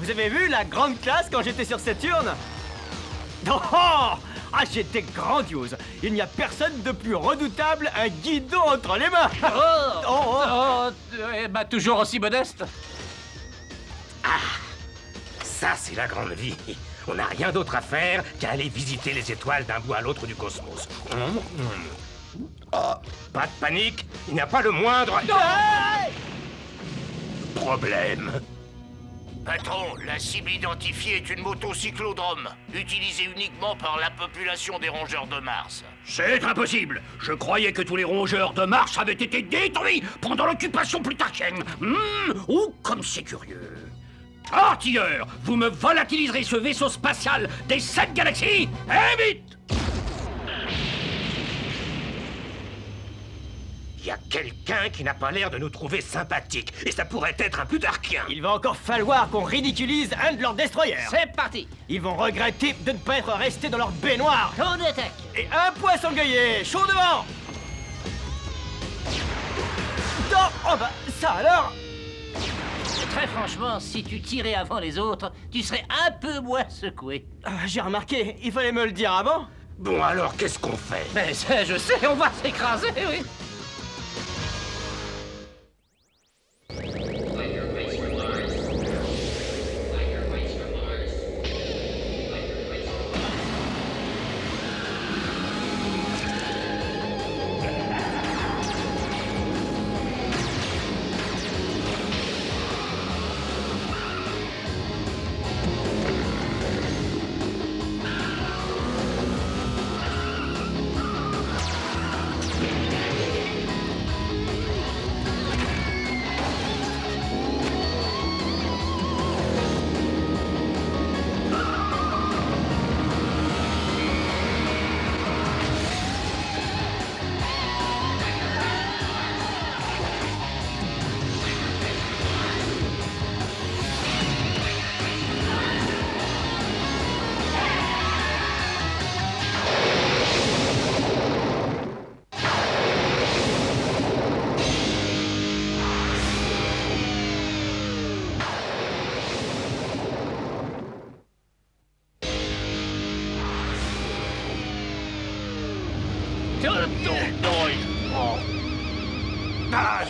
Vous avez vu la grande classe quand j'étais sur Saturne? Oh, ah, j'étais grandiose. Il n'y a personne de plus redoutable, un guidon entre les mains. Toujours aussi modeste. Ça, c'est la grande vie. On n'a rien d'autre à faire qu'à aller visiter les étoiles d'un bout à l'autre du cosmos. Pas de panique, il n'y a pas le moindre problème. Patron, la cible identifiée est une motocyclodrome, utilisée uniquement par la population des rongeurs de Mars. C'est impossible. Je croyais que tous les rongeurs de Mars avaient été détruits pendant l'occupation plutarchienne. Comme c'est curieux. Artilleur, vous me volatiliserez ce vaisseau spatial des 7 galaxies, et vite! Il y a quelqu'un qui n'a pas l'air de nous trouver sympathiques, et ça pourrait être un plutarchien. Il va encore falloir qu'on ridiculise un de leurs destroyers. C'est parti. Ils vont regretter de ne pas être restés dans leur baignoire. On attaque. Et un poisson grillé, chaud devant. Oh bah, ça alors. Très franchement, si tu tirais avant les autres, tu serais un peu moins secoué. J'ai remarqué, il fallait me le dire avant. Bon alors, qu'est-ce qu'on fait? Mais ça, je sais, on va s'écraser, oui.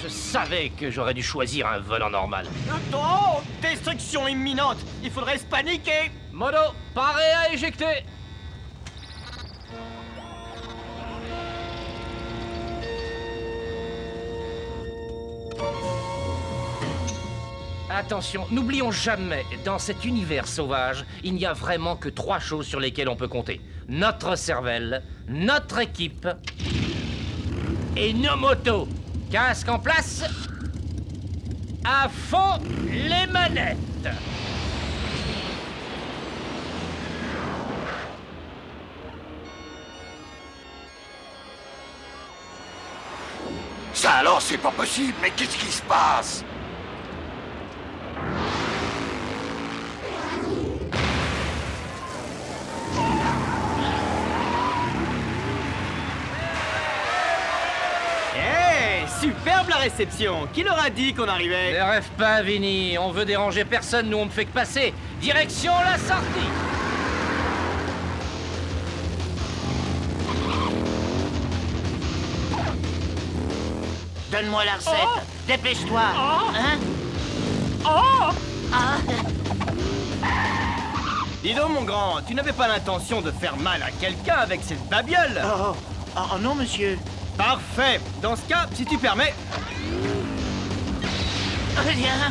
Je savais que j'aurais dû choisir un volant normal. Oh, destruction imminente. Il faudrait se paniquer. Modo, paré à éjecter. Attention, n'oublions jamais, dans cet univers sauvage, il n'y a vraiment que 3 choses sur lesquelles on peut compter. Notre cervelle, notre équipe et nos motos. Casque en place. À fond les manettes. Ça alors, c'est pas possible, mais qu'est-ce qui se passe? Superbe la réception. Qui leur a dit qu'on arrivait? Ne rêve pas, Vinny. On veut déranger personne, nous on ne fait que passer. Direction la sortie. Donne-moi la recette. Dépêche-toi. Hein? Dis donc, mon grand, tu n'avais pas l'intention de faire mal à quelqu'un avec cette babiole? Oh non, monsieur. Parfait. Dans ce cas, si tu permets... Viens.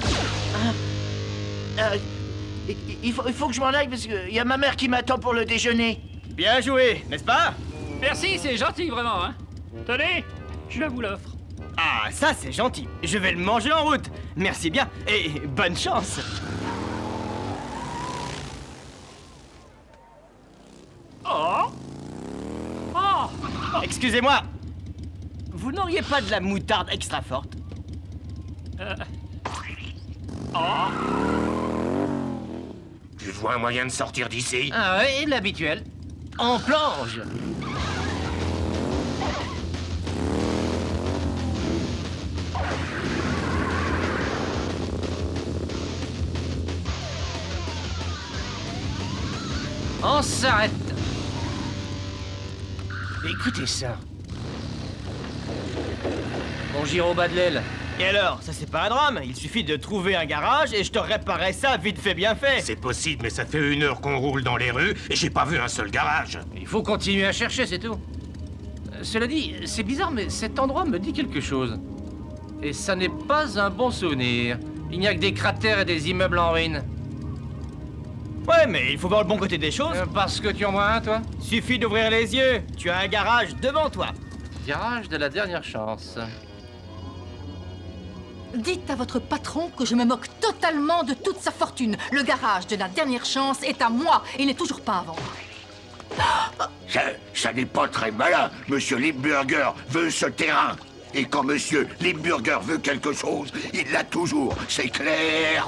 Il faut que je m'en aille parce qu'il y a ma mère qui m'attend pour le déjeuner. Bien joué, n'est-ce pas? Merci, c'est gentil, vraiment, hein. Tenez, je vous l'offre. Ah, ça c'est gentil. Je vais le manger en route. Merci bien et bonne chance. Excusez-moi. Vous n'auriez pas de la moutarde extra forte? Tu vois un moyen de sortir d'ici? Ah oui, l'habituel. En plonge. On s'arrête. Écoutez ça. Mon gyro bas de l'aile. Et alors, ça c'est pas un drame, il suffit de trouver un garage et je te réparerai ça vite fait bien fait. C'est possible, mais ça fait 1 heure qu'on roule dans les rues et j'ai pas vu un seul garage. Il faut continuer à chercher, c'est tout. Cela dit, c'est bizarre, mais cet endroit me dit quelque chose. Et ça n'est pas un bon souvenir. Il n'y a que des cratères et des immeubles en ruine. Ouais, mais il faut voir le bon côté des choses. Parce que tu en vois un, toi? Suffit d'ouvrir les yeux, tu as un garage devant toi. Garage de la dernière chance. Dites à votre patron que je me moque totalement de toute sa fortune. Le garage de la dernière chance est à moi. Il n'est toujours pas à vendre. Ça n'est pas très malin. Monsieur Limburger veut ce terrain. Et quand Monsieur Limburger veut quelque chose, il l'a toujours, c'est clair.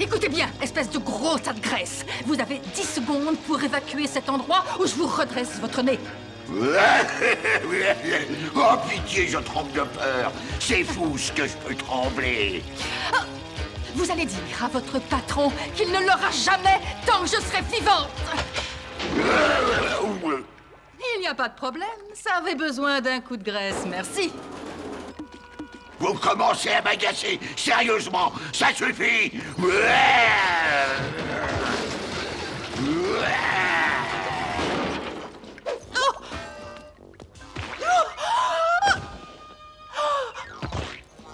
Écoutez bien, espèce de gros tas de graisse. Vous avez 10 secondes pour évacuer cet endroit ou je vous redresse votre nez. Oh pitié, je tremble de peur. C'est fou ce que je peux trembler. Ah, vous allez dire à votre patron qu'il ne l'aura jamais tant que je serai vivante. Il n'y a pas de problème. Ça avait besoin d'un coup de graisse, merci. Vous commencez à m'agacer. Sérieusement, ça suffit.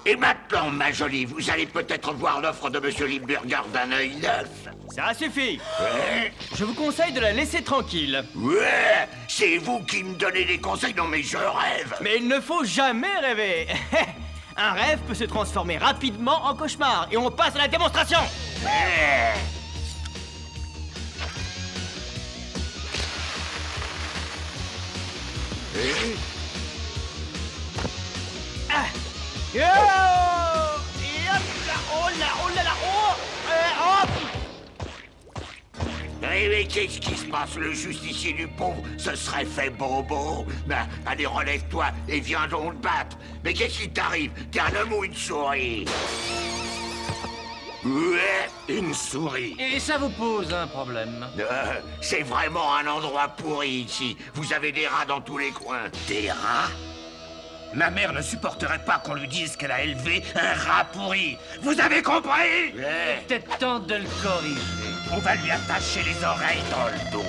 Et maintenant, ma jolie, vous allez peut-être voir l'offre de Monsieur Limburger d'un œil neuf. Ça suffit. Ouais, Je vous conseille de la laisser tranquille. ouais, c'est vous qui me donnez des conseils. Non mais je rêve. Mais il ne faut jamais rêver. Un rêve peut se transformer rapidement en cauchemar. Et on passe à la démonstration. Ouais. Oh, et hop là, oh là, oh là là, oh, hop. Mais qu'est-ce qui se passe? Le justicier du pauvre se serait fait bobo. Ben, allez, relève-toi et viens donc le battre. Mais qu'est-ce qui t'arrive? T'es un homme ou une souris? Ouais, Une souris. Et ça vous pose un problème. c'est vraiment un endroit pourri ici. Vous avez des rats dans tous les coins. Des rats? Ma mère ne supporterait pas qu'on lui dise qu'elle a élevé un rat pourri. Vous avez compris? Ouais. Peut-être temps de le corriger. On va lui attacher les oreilles dans le dos.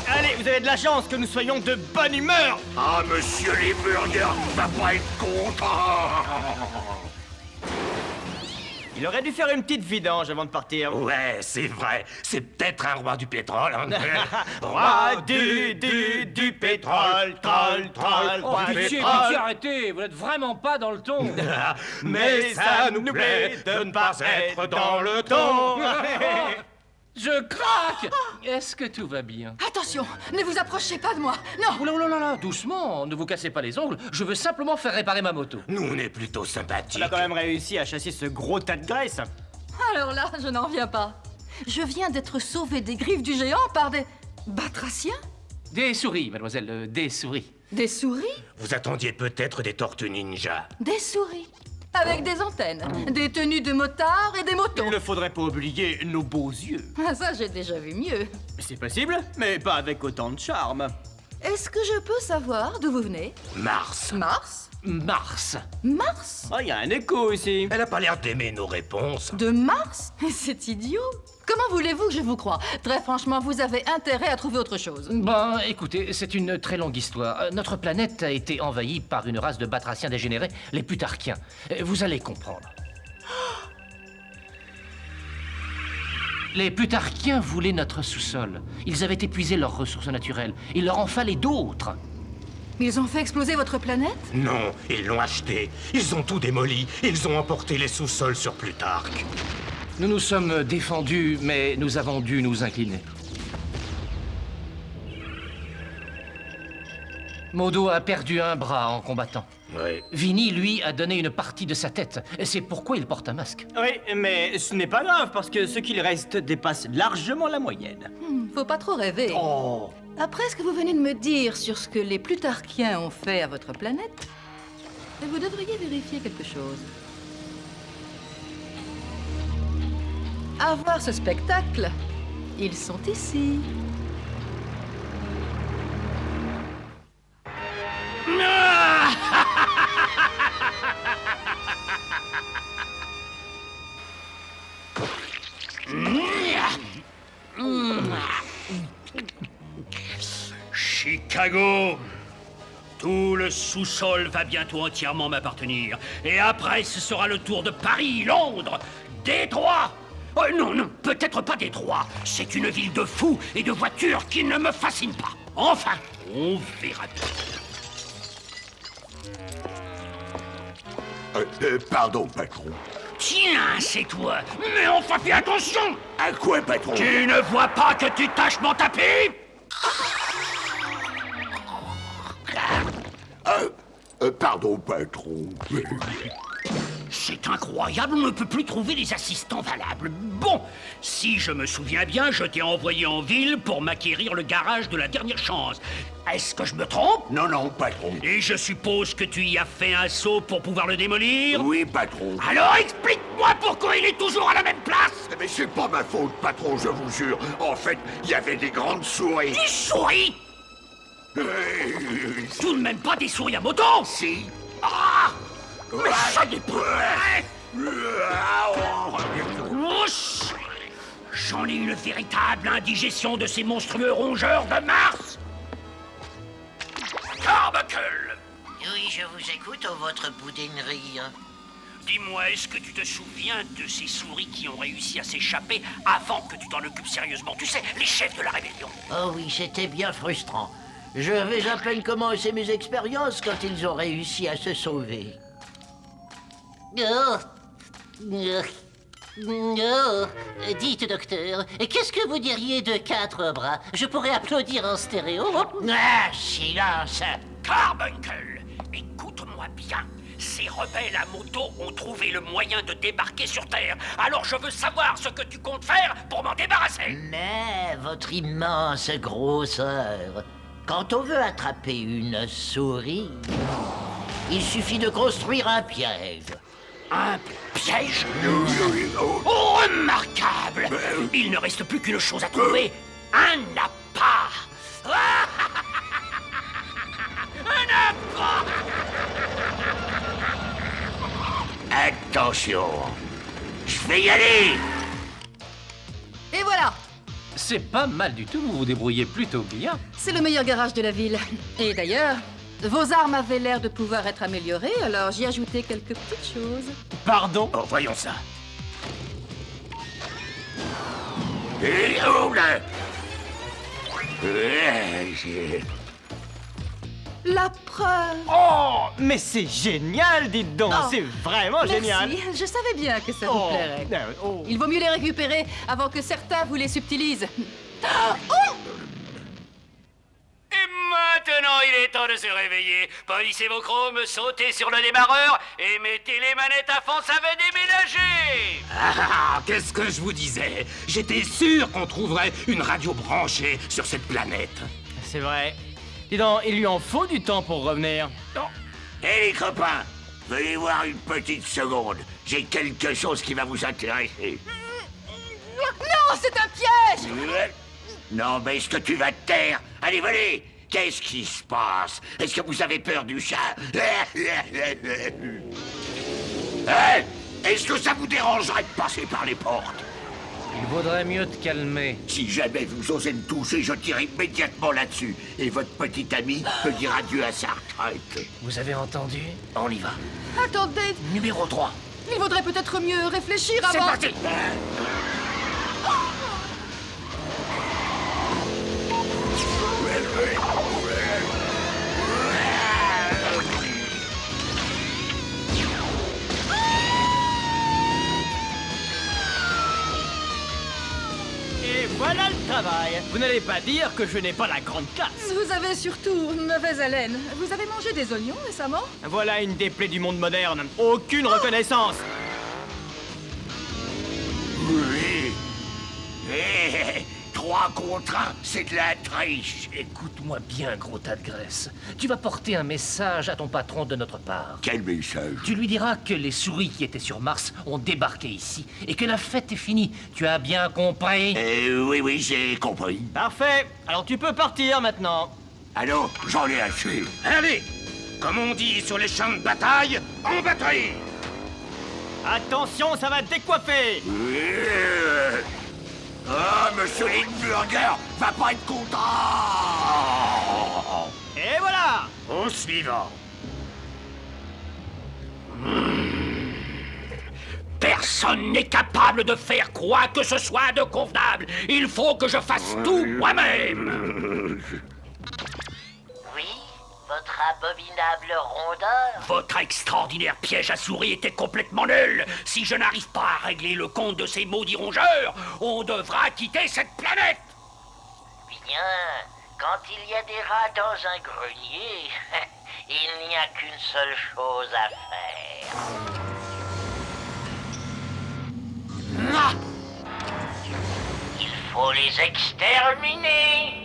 Allez, vous avez de la chance que nous soyons de bonne humeur. Ah, Monsieur Limburger va pas être content. Il aurait dû faire une petite vidange avant de partir. Ouais, c'est vrai. C'est peut-être un roi du pétrole. Hein. Roi du pétrole, troll, troll, Oh, roi du pitié, pétrole. pitié, arrêtez. Vous n'êtes vraiment pas dans le ton. Mais ça nous plaît de ne pas être dans le ton. Je craque. Est-ce que tout va bien? Attention, ne vous approchez pas de moi. Non. Oula, oula, oula, doucement. Ne vous cassez pas les ongles. Je veux simplement faire réparer ma moto. Nous, on est plutôt sympathiques. On a quand même réussi à chasser ce gros tas de graisse. Alors là, je n'en reviens pas. Je viens d'être sauvée des griffes du géant par des batraciens. Des souris, mademoiselle, des souris. Des souris. Vous attendiez peut-être des tortues ninja. Des souris. Avec des antennes, des tenues de motards et des motos. Il ne faudrait pas oublier nos beaux yeux. Ah, ça, j'ai déjà vu mieux. C'est possible, mais pas avec autant de charme. Est-ce que je peux savoir d'où vous venez? Mars. Mars? Mars. Mars? Oh, il y a un écho ici. Elle a pas l'air d'aimer nos réponses. De Mars? C'est idiot. Comment voulez-vous que je vous croie? Très franchement, vous avez intérêt à trouver autre chose. Bon, écoutez, c'est une très longue histoire. Notre planète a été envahie par une race de batraciens dégénérés, les Plutarchiens. Vous allez comprendre. Les Plutarchiens voulaient notre sous-sol. Ils avaient épuisé leurs ressources naturelles. Il leur en fallait d'autres. Ils ont fait exploser votre planète? Non, ils l'ont acheté. Ils ont tout démoli. Ils ont emporté les sous-sols sur Plutarque. Nous nous sommes défendus, mais nous avons dû nous incliner. Modo a perdu un bras en combattant. Oui. Vinny, lui, a donné une partie de sa tête. C'est pourquoi il porte un masque. Oui, mais ce n'est pas grave parce que ce qu'il reste dépasse largement la moyenne. Faut pas trop rêver. Oh, Après ce que vous venez de me dire sur ce que les Plutarchiens ont fait à votre planète, vous devriez vérifier quelque chose. À voir ce spectacle, ils sont ici. Chicago! Tout le sous-sol va bientôt entièrement m'appartenir. Et après, ce sera le tour de Paris, Londres, Détroit! Oh, non, peut-être pas Détroit. C'est une ville de fous et de voitures qui ne me fascine pas. Enfin, on verra bien. Pardon, patron. Tiens, c'est toi. Mais enfin, fais attention! À quoi, patron? Tu ne vois pas que tu tâches mon tapis? Pardon, patron. C'est incroyable, on ne peut plus trouver les assistants valables. Bon, si je me souviens bien, je t'ai envoyé en ville pour m'acquérir le garage de la dernière chance. Est-ce que je me trompe? Non, patron. Et je suppose que tu y as fait un saut pour pouvoir le démolir? Oui, patron. Alors explique-moi pourquoi il est toujours à la même place! Mais c'est pas ma faute, patron, je vous jure. En fait, il y avait des grandes souris. Des souris? Tout de même pas des souris à moto? Si. Ah! Mais ça dépend! Ouch! J'en ai une véritable indigestion de ces monstrueux rongeurs de Mars! Carbuncle! Oui, je vous écoute, oh, votre boudinerie. Dis-moi, est-ce que tu te souviens de ces souris qui ont réussi à s'échapper avant que tu t'en occupes sérieusement? Tu sais, les chefs de la rébellion. Oh oui, c'était bien frustrant. Je vais à peine commencer mes expériences quand ils ont réussi à se sauver. Dites, docteur, qu'est-ce que vous diriez de 4 bras? Je pourrais applaudir en stéréo. Ah, silence! Carbuncle, écoute-moi bien. Ces rebelles à moto ont trouvé le moyen de débarquer sur Terre. Alors je veux savoir ce que tu comptes faire pour m'en débarrasser. Mais votre immense grosseur, quand on veut attraper une souris, il suffit de construire un piège. Un piège? Oh, remarquable! Il ne reste plus qu'une chose à trouver. Un appât! Un appât! Attention. Je vais y aller. Et voilà, C'est pas mal du tout, vous vous débrouillez plutôt bien. c'est le meilleur garage de la ville. Et d'ailleurs, vos armes avaient l'air de pouvoir être améliorées, alors j'y ai ajouté quelques petites choses. Pardon? Oh, voyons ça. Et oh là. La preuve. Oh, mais c'est génial, dites donc. Oh, C'est vraiment génial. Merci, je savais bien que ça vous Oh, plairait. oh. Il vaut mieux les récupérer avant que certains vous les subtilisent. Et maintenant, il est temps de se réveiller. Polissez vos chromes, sautez sur le démarreur et mettez les manettes à fond, ça va déménager. Ah, qu'est-ce que je vous disais? J'étais sûr qu'on trouverait une radio branchée sur cette planète. C'est vrai. Dis donc, il lui en faut du temps pour revenir. Hé les copains, veuillez voir une petite seconde. J'ai quelque chose qui va vous intéresser. Non, c'est un piège! Non, mais est-ce que tu vas te taire? Allez, venez. Qu'est-ce qui se passe? Est-ce que vous avez peur du chat? Hein? Est-ce que ça vous dérangerait de passer par les portes? Il vaudrait mieux te calmer. Si jamais vous osez me toucher, je tire immédiatement là-dessus. Et votre petit ami peut dire adieu à sa retraite. Vous avez entendu? On y va. Attendez, Numéro 3. il vaudrait peut-être mieux réfléchir C'est avant... parti. Et voilà le travail. Vous n'allez pas dire que je n'ai pas la grande classe. Vous avez surtout une mauvaise haleine. Vous avez mangé des oignons récemment? Voilà une des plaies du monde moderne. Aucune reconnaissance. Oui. 3 3 contre 1, c'est de la triche. Écoute-moi bien, gros tas de graisse. Tu vas porter un message à ton patron de notre part. Quel message? Tu lui diras que les souris qui étaient sur Mars ont débarqué ici et que la fête est finie. Tu as bien compris? Oui, j'ai compris. Parfait. Alors tu peux partir maintenant. Allô, j'en ai assez. Allez, comme on dit sur les champs de bataille, en bataille. Attention, ça va décoiffer. Ah, monsieur Limburger va pas être content. Et voilà. Au suivant. Personne n'est capable de faire quoi que ce soit de convenable. Il faut que je fasse tout moi-même. Oui, votre abominable rondeur. Votre extraordinaire piège à souris était complètement nul. Si je n'arrive pas à régler le compte de ces maudits rongeurs, on devra quitter cette planète. Bien, quand il y a des rats dans un grenier, il n'y a qu'une seule chose à faire. Ah! Il faut les exterminer.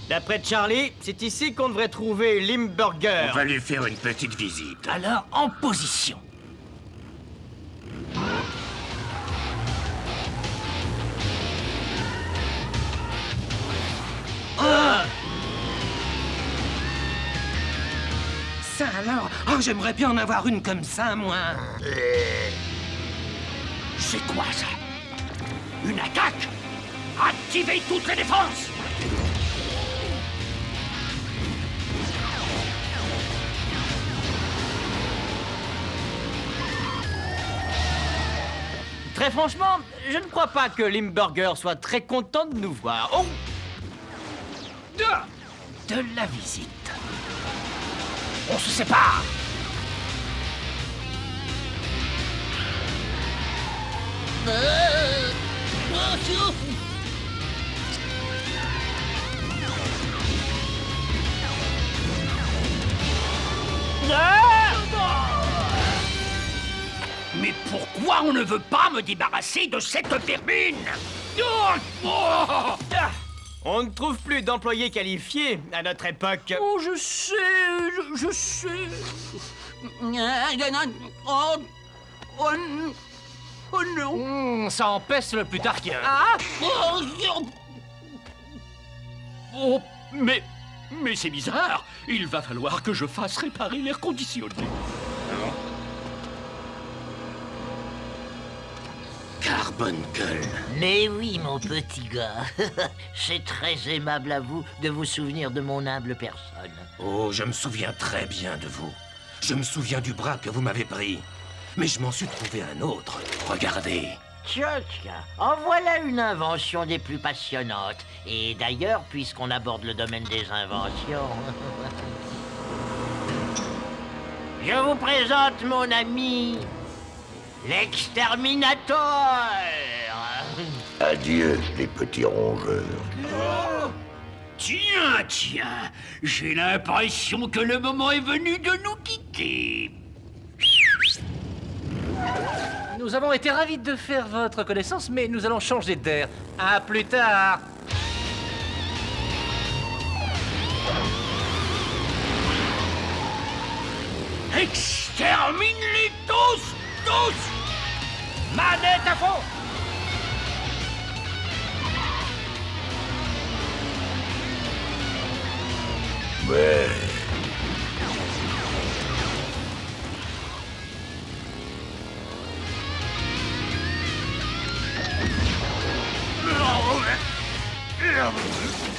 D'après Charlie, c'est ici qu'on devrait trouver Limburger. On va lui faire une petite visite. Alors, en position. Ça alors? Oh, j'aimerais bien en avoir une comme ça, moi. C'est quoi ça? Une attaque? Activez toutes les défenses! Très franchement, je ne crois pas que Limburger soit très content de nous voir. Oh! De la visite. On se sépare. Mais pourquoi on ne veut pas me débarrasser de cette vermine? On ne trouve plus d'employés qualifiés à notre époque. Oh, je sais. Oh non. Ça empêche le plutarchien. Oh, mais c'est bizarre. Il va falloir que je fasse réparer l'air conditionné. Carbuncle. Mais oui, mon petit gars. C'est très aimable à vous de vous souvenir de mon humble personne. Oh, je me souviens très bien de vous. Je me souviens du bras que vous m'avez pris. Mais je m'en suis trouvé un autre. Regardez. Tiens, en voilà une invention des plus passionnantes. Et d'ailleurs, puisqu'on aborde le domaine des inventions... Je vous présente mon ami... l'exterminateur. Adieu, les petits rongeurs. Tiens, j'ai l'impression que le moment est venu de nous quitter. Nous avons été ravis de faire votre connaissance, mais nous allons changer d'air. À plus tard. Extermine-les tous! Manette à fond. Mais...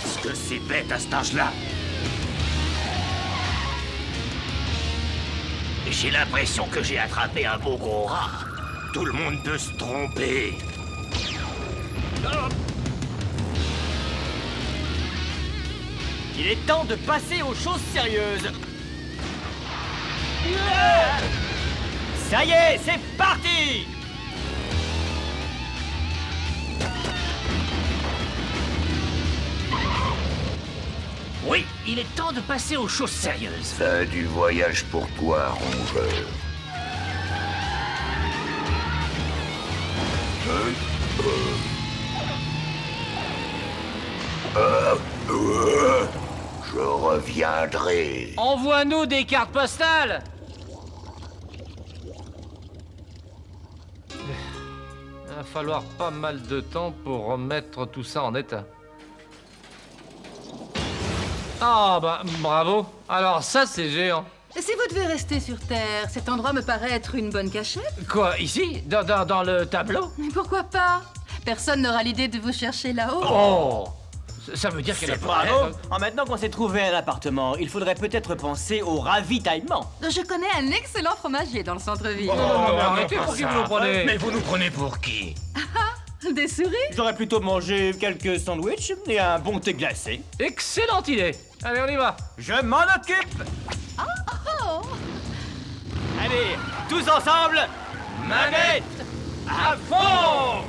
Est-ce que c'est bête à cet âge-là? J'ai l'impression que j'ai attrapé un beau gros rat. Tout le monde peut se tromper. Il est temps de passer aux choses sérieuses. Ça y est, c'est parti! Oui, il est temps de passer aux choses sérieuses. Fin du voyage pour toi, rongeur. Je reviendrai. Envoie-nous des cartes postales. Il va falloir pas mal de temps pour remettre tout ça en état. Ah bah bravo. Alors ça c'est géant. Si vous devez rester sur Terre, cet endroit me paraît être une bonne cachette. Quoi, ici dans le tableau? Mais pourquoi pas? Personne n'aura l'idée de vous chercher là-haut. Oh, ça veut dire qu'elle a Bravo. Maintenant qu'on s'est trouvé un appartement, il faudrait peut-être penser au ravitaillement. Je connais un excellent fromager dans le centre-ville. Non, mais arrêtez, pour qui vous nous prenez? Mais vous nous prenez pour qui? Des souris? J'aurais plutôt mangé quelques sandwichs et un bon thé glacé. Excellente idée. Allez, on y va. Je m'en occupe. Allez, tous ensemble, manette à fond.